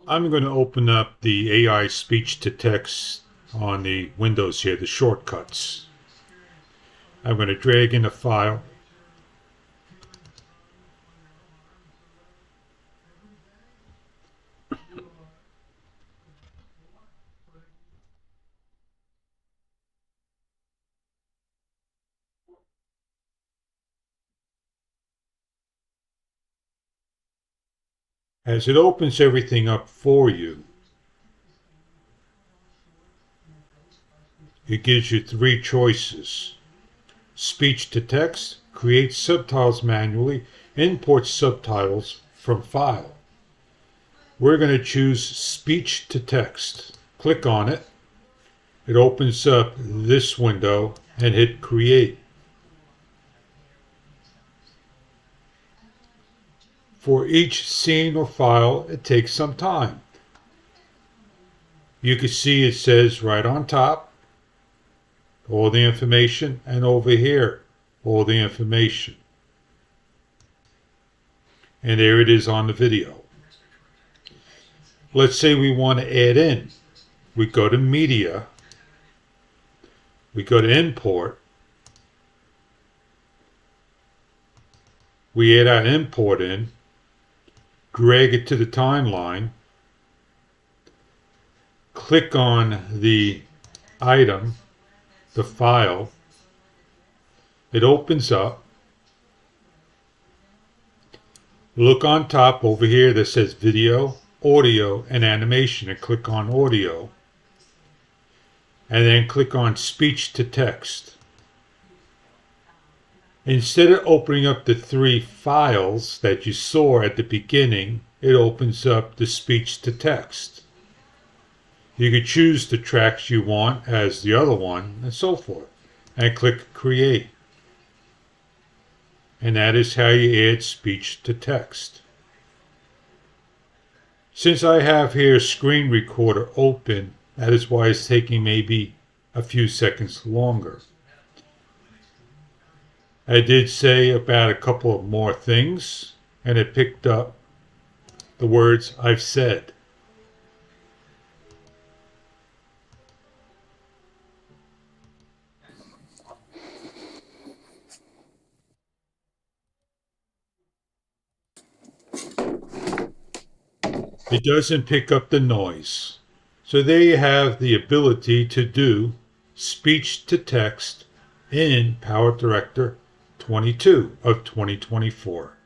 I'm going to open up the AI speech to text on the Windows here, the shortcuts. I'm going to drag in a file. As it opens everything up for you, it gives you three choices. Speech to text, create subtitles manually, import subtitles from file. We're going to choose speech to text. Click on it. It opens up this window and hit create. For each scene or file, it takes some time. You can see it says right on top, all the information, and over here, all the information. And there it is on the video. Let's say we want to add in. We go to Media. We go to Import. We add our import in. Drag it to the timeline. Click on the item, the file. It opens up. Look on top over here that says Video, Audio, and Animation, and click on Audio. And then click on Speech to Text. Instead of opening up the three files that you saw at the beginning, it opens up the speech to text. You can choose the tracks you want as the other one, and so forth, and click Create. And that is how you add speech to text. Since I have here Screen Recorder open, that is why it's taking maybe a few seconds longer. I did say about a couple of more things, and it picked up the words I've said. It doesn't pick up the noise. So there you have the ability to do speech to text in Powerdirector 22 of 2024.